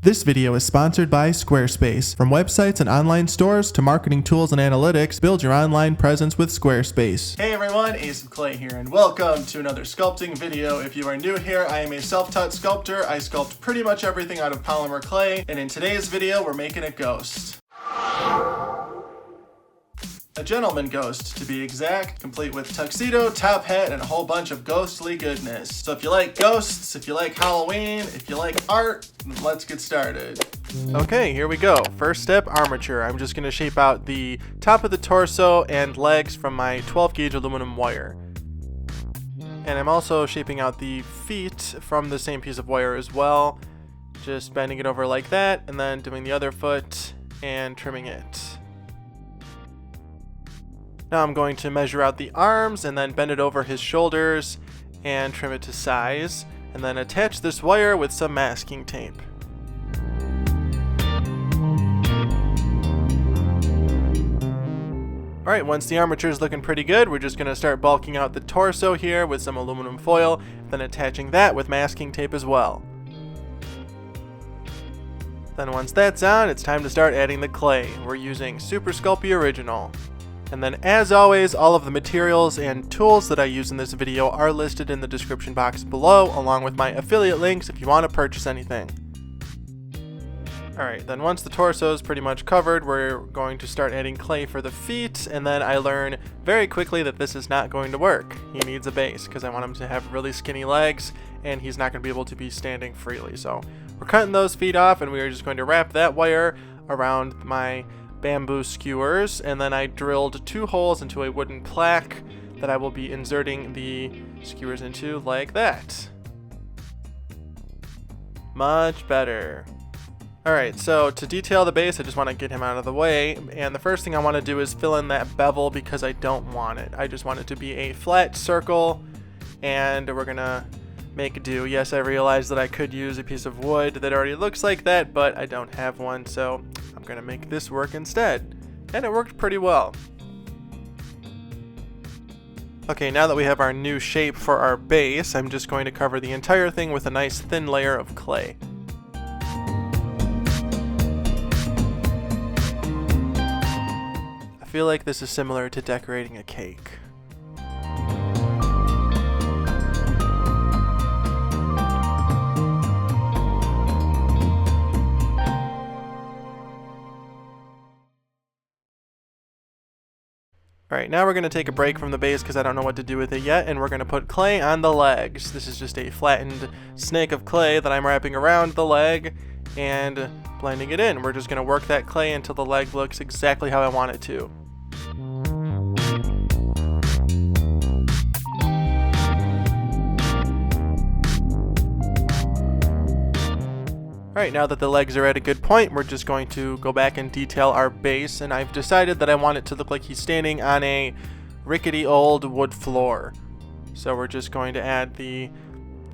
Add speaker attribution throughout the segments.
Speaker 1: This video is sponsored by Squarespace. From websites and online stores to marketing tools and analytics, build your online presence with Squarespace. Hey everyone, Ace of Clay here, and welcome to another sculpting video. If you are new here, I am a self-taught sculptor. I sculpt pretty much everything out of polymer clay, and in today's video, we're making a ghost. A gentleman ghost, to be exact, complete with tuxedo, top hat, and a whole bunch of ghostly goodness. So if you like ghosts, if you like Halloween, if you like art, let's get started. Okay, here we go. First step, armature. I'm just going to shape out the top of the torso and legs from my 12 gauge aluminum wire. And I'm also shaping out the feet from the same piece of wire as well. Just bending it over like that, and then doing the other foot and trimming it. Now I'm going to measure out the arms and then bend it over his shoulders and trim it to size, and then attach this wire with some masking tape. Alright, once the armature is looking pretty good, we're just going to start bulking out the torso here with some aluminum foil, then attaching that with masking tape as well. Then once that's on, it's time to start adding the clay. We're using Super Sculpey Original. And then, as always, all of the materials and tools that I use in this video are listed in the description box below, along with my affiliate links if you want to purchase anything. Alright, then once the torso is pretty much covered, we're going to start adding clay for the feet, and then I learn very quickly that this is not going to work. He needs a base, because I want him to have really skinny legs, and he's not going to be able to be standing freely. So we're cutting those feet off, and we are just going to wrap that wire around my bamboo skewers, and then I drilled 2 holes into a wooden plaque that I will be inserting the skewers into like that. Much better. Alright, so to detail the base, I just want to get him out of the way, and the first thing I want to do is fill in that bevel because I don't want it. I just want it to be a flat circle, and we're gonna make do. Yes, I realize that I could use a piece of wood that already looks like that, but I don't have one, so I'm gonna make this work instead. And it worked pretty well. Okay, now that we have our new shape for our base, I'm just going to cover the entire thing with a nice thin layer of clay. I feel like this is similar to decorating a cake. Alright, now we're going to take a break from the base because I don't know what to do with it yet, and we're going to put clay on the legs. This is just a flattened snake of clay that I'm wrapping around the leg and blending it in. We're just going to work that clay until the leg looks exactly how I want it to. Alright, now that the legs are at a good point, we're just going to go back and detail our base, and I've decided that I want it to look like he's standing on a rickety old wood floor. So we're just going to add the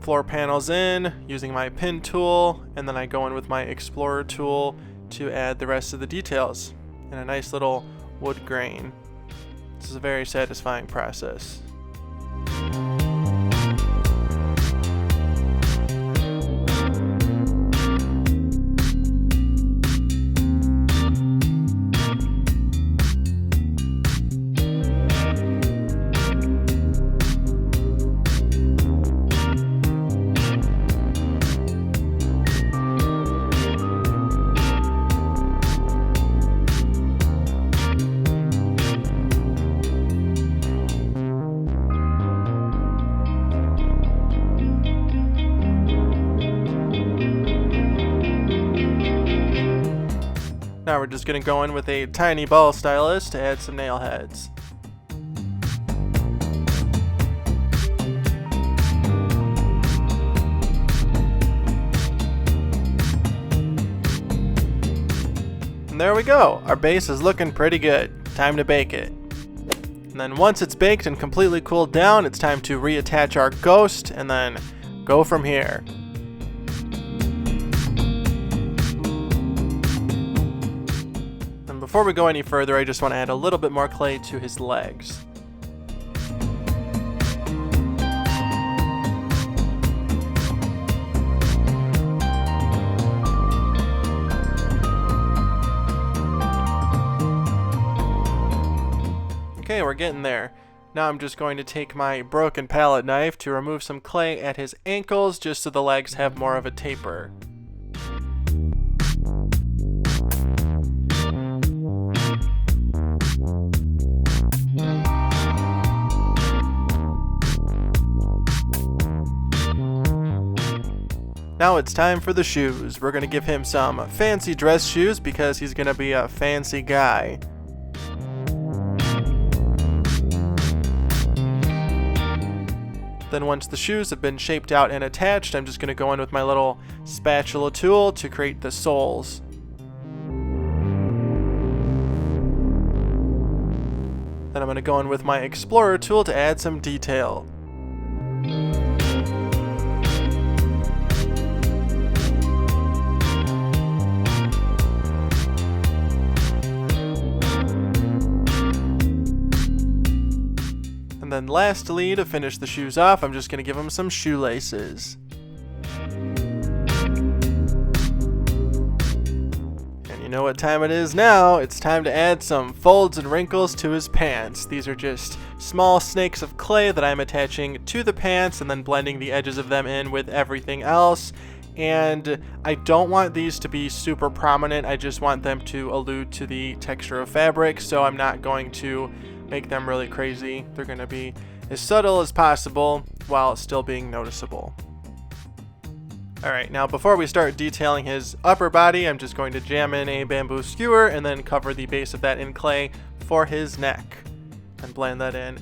Speaker 1: floor panels in using my pin tool, and then I go in with my explorer tool to add the rest of the details in a nice little wood grain. This is a very satisfying process. Now we're just going to go in with a tiny ball stylus to add some nail heads. And there we go. Our base is looking pretty good. Time to bake it. And then once it's baked and completely cooled down, it's time to reattach our ghost and then go from here. Before we go any further, I just want to add a little bit more clay to his legs. Okay, we're getting there. Now I'm just going to take my broken palette knife to remove some clay at his ankles just so the legs have more of a taper. Now it's time for the shoes. We're going to give him some fancy dress shoes because he's going to be a fancy guy. Then once the shoes have been shaped out and attached, I'm just going to go in with my little spatula tool to create the soles. Then I'm going to go in with my explorer tool to add some detail. And then lastly, to finish the shoes off, I'm just going to give them some shoelaces. And you know what time it is now? It's time to add some folds and wrinkles to his pants. These are just small snakes of clay that I'm attaching to the pants and then blending the edges of them in with everything else. And I don't want these to be super prominent. I just want them to allude to the texture of fabric, so I'm not going to make them really crazy. They're going to be as subtle as possible while still being noticeable. Alright, now before we start detailing his upper body, I'm just going to jam in a bamboo skewer and then cover the base of that in clay for his neck and blend that in.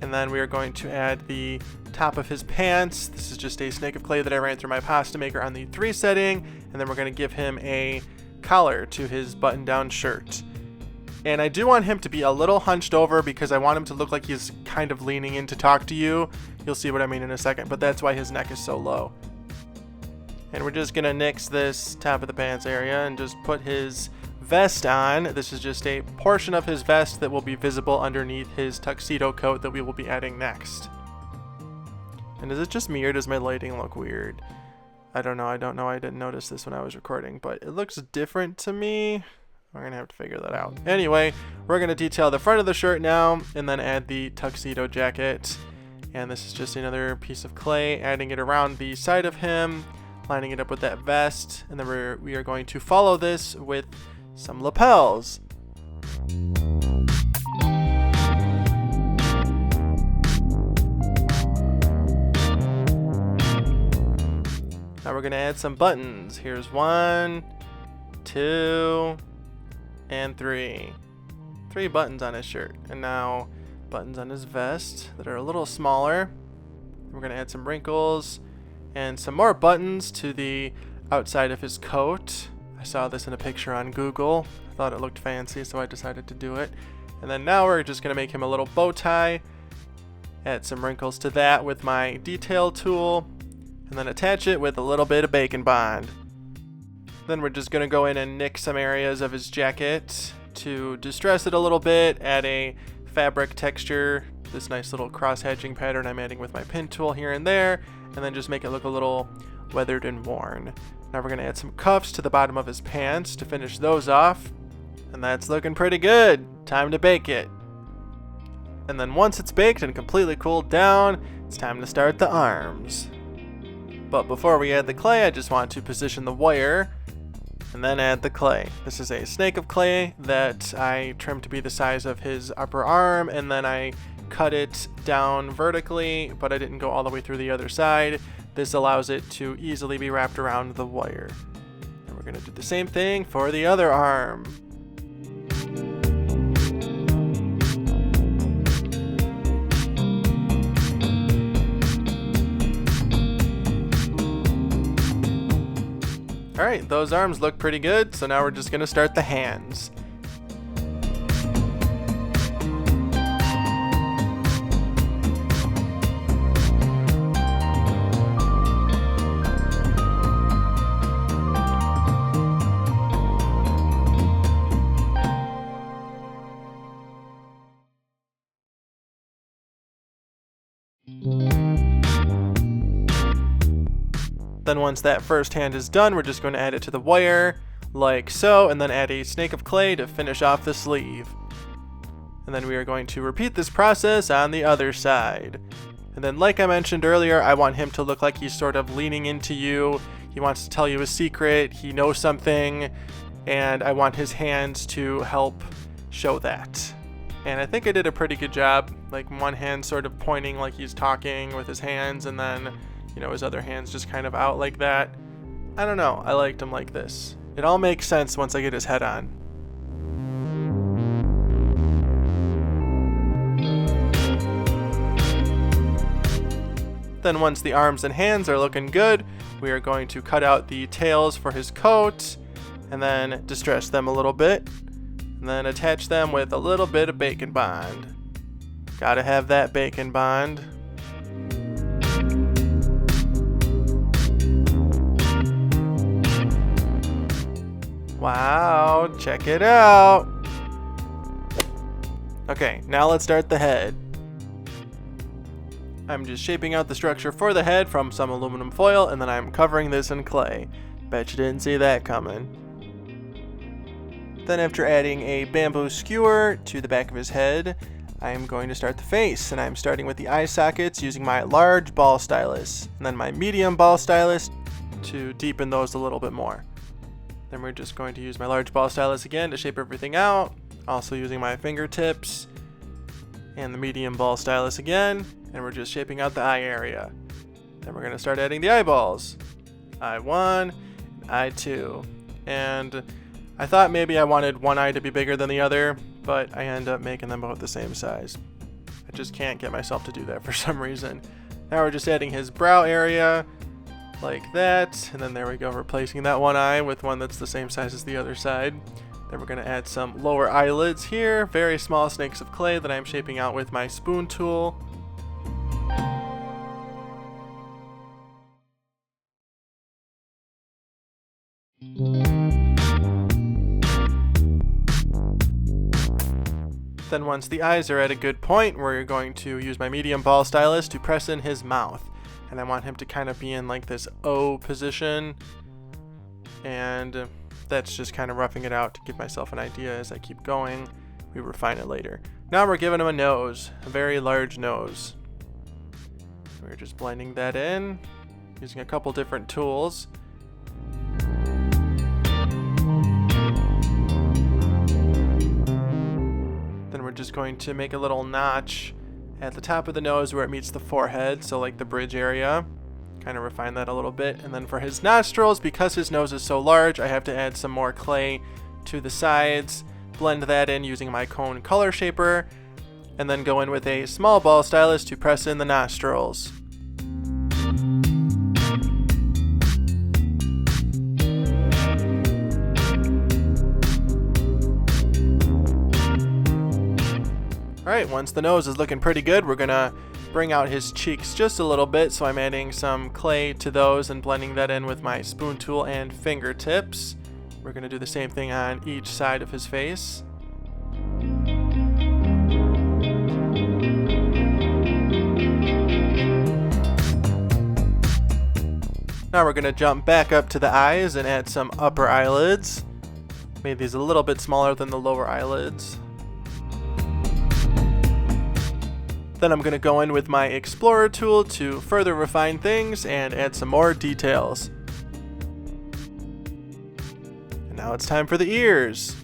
Speaker 1: And then we are going to add the top of his pants. This is just a snake of clay that I ran through my pasta maker on the 3 setting, and then we're going to give him a collar to his button-down shirt. And I do want him to be a little hunched over because I want him to look like he's kind of leaning in to talk to you. You'll see what I mean in a second, but that's why his neck is so low. And we're just going to nix this top of the pants area and just put his vest on. This is just a portion of his vest that will be visible underneath his tuxedo coat that we will be adding next. And is it just me or does my lighting look weird? I don't know. I didn't notice this when I was recording, but it looks different to me. We're going to have to figure that out. Anyway, we're going to detail the front of the shirt now and then add the tuxedo jacket. And this is just another piece of clay, adding it around the side of him, lining it up with that vest. And then we are going to follow this with some lapels. Now we're going to add some buttons. Here's 1, 2, and 3. 3 buttons on his shirt. And now buttons on his vest that are a little smaller. We're going to add some wrinkles and some more buttons to the outside of his coat. I saw this in a picture on Google. I thought it looked fancy, so I decided to do it. And then now we're just going to make him a little bow tie. Add some wrinkles to that with my detail tool. And then attach it with a little bit of Bacon Bond. Then we're just going to go in and nick some areas of his jacket to distress it a little bit, add a fabric texture, this nice little cross-hatching pattern I'm adding with my pin tool here and there, and then just make it look a little weathered and worn. Now we're going to add some cuffs to the bottom of his pants to finish those off, and that's looking pretty good. Time to bake it. And then once it's baked and completely cooled down, it's time to start the arms. But before we add the clay, I just want to position the wire and then add the clay. This is a snake of clay that I trimmed to be the size of his upper arm, and then I cut it down vertically, but I didn't go all the way through the other side. This allows it to easily be wrapped around the wire. And we're going to do the same thing for the other arm. Alright, those arms look pretty good, so now we're just going to start the hands. Then once that first hand is done, we're just going to add it to the wire, like so, and then add a snake of clay to finish off the sleeve. And then we are going to repeat this process on the other side. And then, like I mentioned earlier, I want him to look like he's sort of leaning into you. He wants to tell you a secret. He knows something. And I want his hands to help show that. And I think I did a pretty good job. Like, one hand sort of pointing like he's talking with his hands, and then, you know, his other hand's just kind of out like that. I don't know. I liked him like this. It all makes sense once I get his head on. Then once the arms and hands are looking good, we are going to cut out the tails for his coat and then distress them a little bit and then attach them with a little bit of bacon bond. Gotta have that bacon bond. Wow, check it out. Okay, now let's start the head. I'm just shaping out the structure for the head from some aluminum foil, and then I'm covering this in clay. Bet you didn't see that coming. Then after adding a bamboo skewer to the back of his head, I'm going to start the face, and I'm starting with the eye sockets using my large ball stylus, and then my medium ball stylus to deepen those a little bit more. Then we're just going to use my large ball stylus again to shape everything out, also using my fingertips and the medium ball stylus again, and we're just shaping out the eye area. Then we're going to start adding the eyeballs. Eye 1, eye 2. And I thought maybe I wanted one eye to be bigger than the other, but I end up making them both the same size. I just can't get myself to do that for some reason. Now we're just adding his brow area, like that, and then there we go, replacing that one eye with one that's the same size as the other side. Then we're going to add some lower eyelids here, very small snakes of clay that I'm shaping out with my spoon tool. Then once the eyes are at a good point, we're going to use my medium ball stylus to press in his mouth. And I want him to kind of be in like this O position. And that's just kind of roughing it out to give myself an idea as I keep going. We refine it later. Now we're giving him a nose, a very large nose. We're just blending that in using a couple different tools. Then we're just going to make a little notch at the top of the nose where it meets the forehead, so like the bridge area. Kind of refine that a little bit. And then for his nostrils, because his nose is so large, I have to add some more clay to the sides, blend that in using my cone color shaper, and then go in with a small ball stylus to press in the nostrils. Alright, once the nose is looking pretty good, we're gonna bring out his cheeks just a little bit, so I'm adding some clay to those and blending that in with my spoon tool and fingertips. We're gonna do the same thing on each side of his face. Now we're gonna jump back up to the eyes and add some upper eyelids. Made these a little bit smaller than the lower eyelids. Then I'm going to go in with my Explorer tool to further refine things and add some more details. And now it's time for the ears.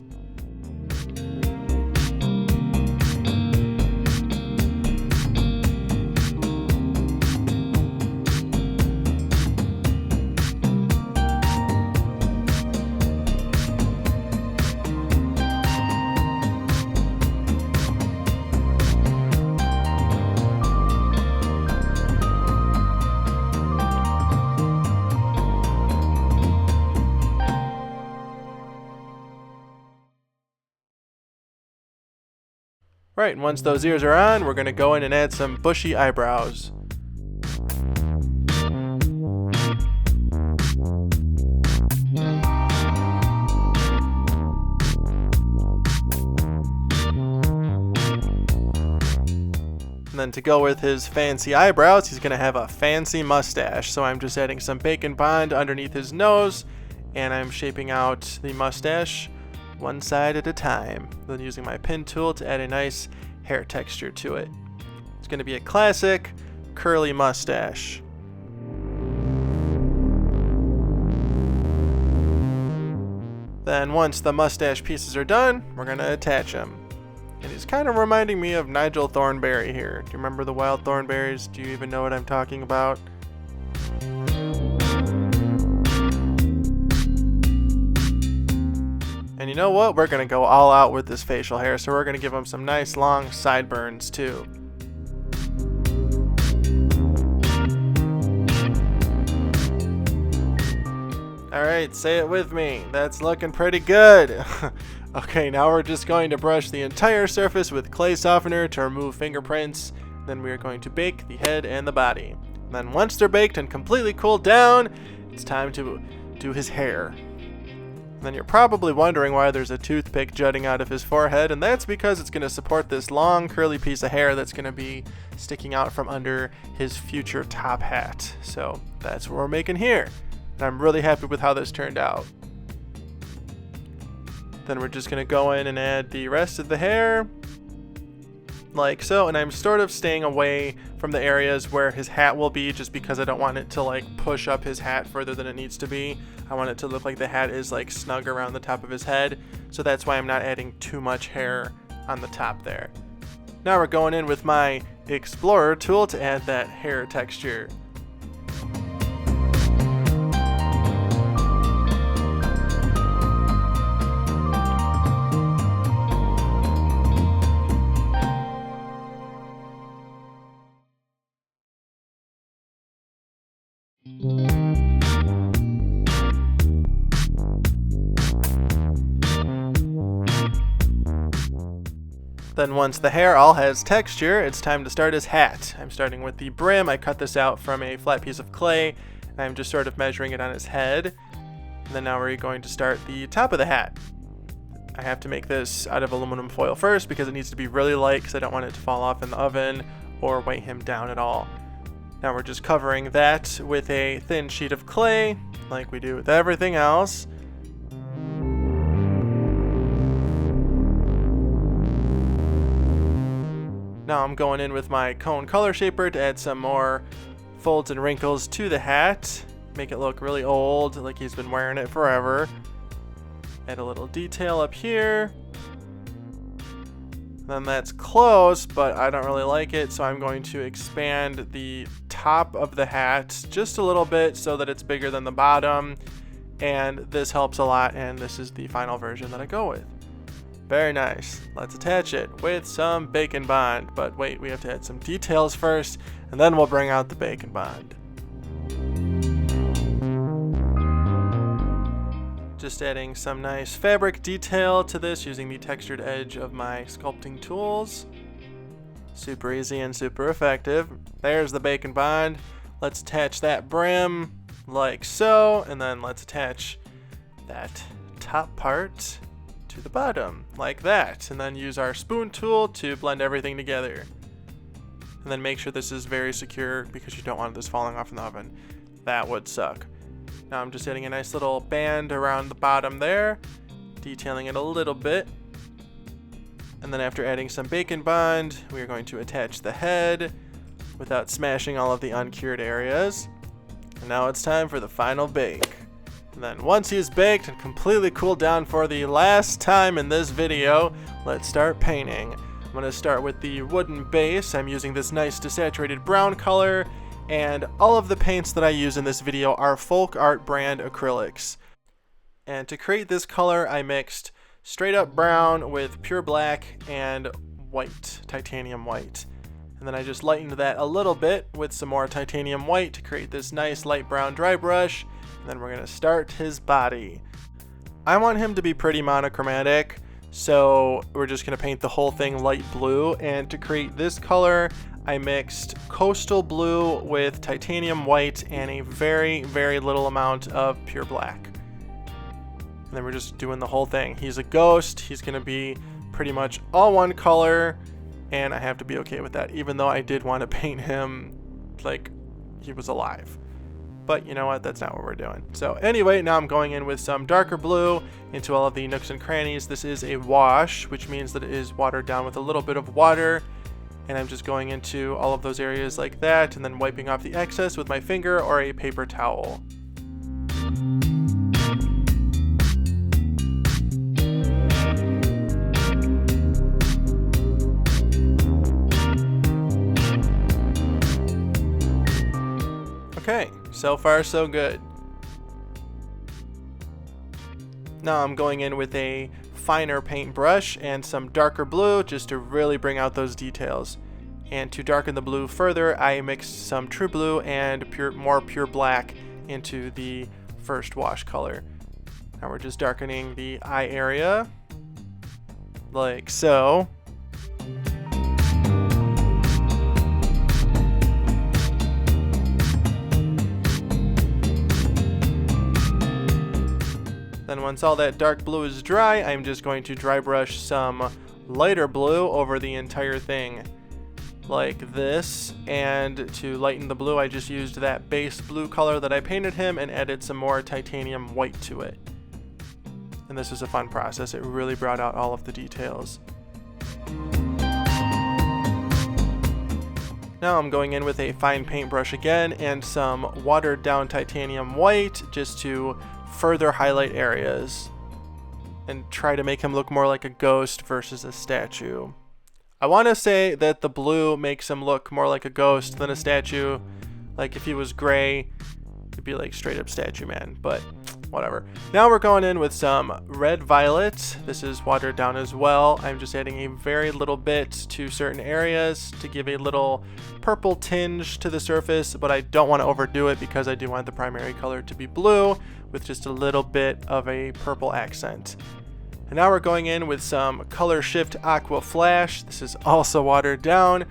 Speaker 1: Right, and once those ears are on, we're going to go in and add some bushy eyebrows. And then to go with his fancy eyebrows, he's going to have a fancy mustache. So I'm just adding some bacon bond underneath his nose, and I'm shaping out the mustache one side at a time. Then using my pen tool to add a nice hair texture to it. It's going to be a classic curly mustache. Then once the mustache pieces are done, we're going to attach them. And he's kind of reminding me of Nigel Thornberry here. Do you remember the wild thornberries? Do you even know what I'm talking about? And you know what? We're going to go all out with this facial hair, so we're going to give him some nice long sideburns too. Alright, say it with me. That's looking pretty good. Okay, now we're just going to brush the entire surface with clay softener to remove fingerprints. Then we are going to bake the head and the body. And then once they're baked and completely cooled down, it's time to do his hair. And then you're probably wondering why there's a toothpick jutting out of his forehead, and that's because it's going to support this long curly piece of hair that's going to be sticking out from under his future top hat. So that's what we're making here. And I'm really happy with how this turned out. Then we're just going to go in and add the rest of the hair, like so. And I'm sort of staying away from the areas where his hat will be, just because I don't want it to like push up his hat further than it needs to be. I want it to look like the hat is like snug around the top of his head. So that's why I'm not adding too much hair on the top there. Now we're going in with my Explorer tool to add that hair texture. Then once the hair all has texture, it's time to start his hat. I'm starting with the brim. I cut this out from a flat piece of clay, and I'm just sort of measuring it on his head. And then now we're going to start the top of the hat. I have to make this out of aluminum foil first because it needs to be really light, because I don't want it to fall off in the oven or weigh him down at all. Now we're just covering that with a thin sheet of clay, like we do with everything else. Now I'm going in with my cone color shaper to add some more folds and wrinkles to the hat. Make it look really old, like he's been wearing it forever. Add a little detail up here. Then that's close, but I don't really like it, so I'm going to expand the top of the hat just a little bit so that it's bigger than the bottom. And this helps a lot, and this is the final version that I go with. Very nice. Let's attach it with some Bacon Bond. But wait, we have to add some details first, and then we'll bring out the Bacon Bond. Just adding some nice fabric detail to this using the textured edge of my sculpting tools. Super easy and super effective. There's the Bacon Bond. Let's attach that brim like so, and then let's attach that top part to the bottom like that, and then use our spoon tool to blend everything together. And then make sure this is very secure, because you don't want this falling off in the oven. That would suck. Now I'm just adding a nice little band around the bottom there, detailing it a little bit. And then after adding some Bacon Bond, we are going to attach the head without smashing all of the uncured areas. And now it's time for the final bake. And then once he's baked and completely cooled down for the last time in this video, let's start painting. I'm going to start with the wooden base. I'm using this nice desaturated brown color, and all of the paints that I use in this video are Folk Art brand acrylics. And to create this color, I mixed straight up brown with pure black and white, titanium white. And then I just lightened that a little bit with some more titanium white to create this nice light brown dry brush. And then we're going to start his body. I want him to be pretty monochromatic, so we're just going to paint the whole thing light blue. And to create this color, I mixed coastal blue with titanium white and a very, very little amount of pure black. And then we're just doing the whole thing. He's a ghost. He's going to be pretty much all one color, and I have to be okay with that, even though I did want to paint him like he was alive. but you know what, that's not what we're doing. So anyway, now I'm going in with some darker blue into all of the nooks and crannies. This is a wash, which means that it is watered down with a little bit of water. And I'm just going into all of those areas like that and then wiping off the excess with my finger or a paper towel. Okay, so far so good. Now I'm going in with a finer paintbrush and some darker blue just to really bring out those details. And to darken the blue further, I mixed some true blue and more pure black into the first wash color. Now we're just darkening the eye area, like so. Then once all that dark blue is dry, I'm just going to dry brush some lighter blue over the entire thing, like this. And to lighten the blue, I just used that base blue color that I painted him and added some more titanium white to it. And this was a fun process. It really brought out all of the details. Now I'm going in with a fine paintbrush again and some watered down titanium white just to further highlight areas and try to make him look more like a ghost versus a statue. I want to say that the blue makes him look more like a ghost than a statue. Like if he was gray, it'd be like straight up statue man, but whatever. Now we're going in with some red violet. This is watered down as well. I'm just adding a very little bit to certain areas to give a little purple tinge to the surface, but I don't want to overdo it because I do want the primary color to be blue with just a little bit of a purple accent. And now we're going in with some Color Shift Aqua Flash. This is also watered down,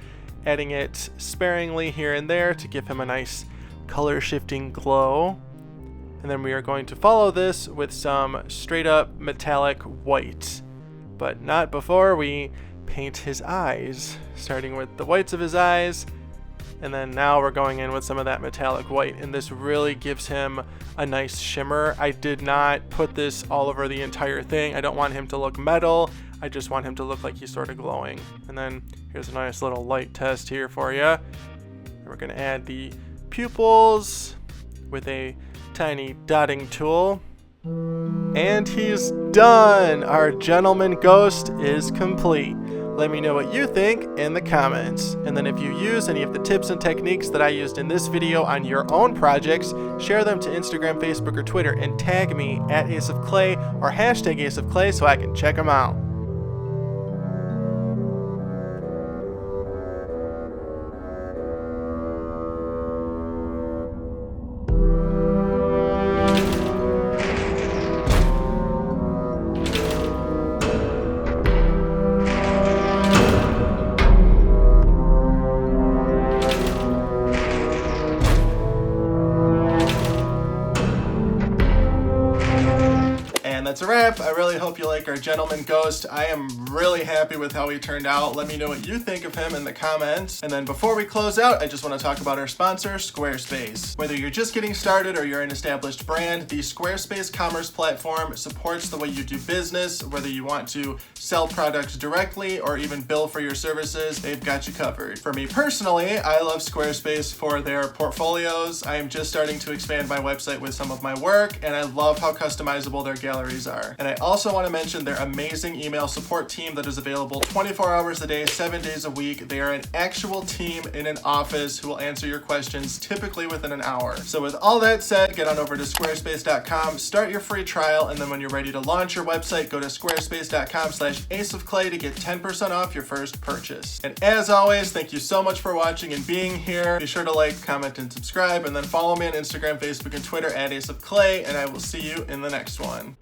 Speaker 1: adding it sparingly here and there to give him a nice color shifting glow. And then we are going to follow this with some straight up metallic white, but not before we paint his eyes, starting with the whites of his eyes. And then now we're going in with some of that metallic white, and this really gives him a nice shimmer. I did not put this all over the entire thing. I don't want him to look metal. I just want him to look like he's sort of glowing. And then here's a nice little light test here for you. And we're going to add the pupils with a tiny dotting tool. And he's done! Our gentleman ghost is complete. Let me know what you think in the comments. And then if you use any of the tips and techniques that I used in this video on your own projects, share them to Instagram, Facebook, or Twitter and tag me at AceOfClay or hashtag AceOfClay so I can check them out. That's a wrap. I really hope you like our gentleman ghost. I am really happy with how he turned out. Let me know what you think of him in the comments. And then before we close out, I just want to talk about our sponsor, Squarespace. Whether you're just getting started or you're an established brand, the Squarespace commerce platform supports the way you do business. Whether you want to sell products directly or even bill for your services, they've got you covered. For me personally, I love Squarespace for their portfolios. I am just starting to expand my website with some of my work, and I love how customizable their galleries are. And I also want to mention their amazing email support team that is available 24 hours a day, 7 days a week. They are an actual team in an office who will answer your questions typically within an hour. So with all that said, get on over to squarespace.com, start your free trial, and then when you're ready to launch your website, go to squarespace.com/aceofclay to get 10% off your first purchase. And as always, thank you so much for watching and being here. Be sure to like, comment, and subscribe, and then follow me on Instagram, Facebook, and Twitter at AceOfClay, and I will see you in the next one.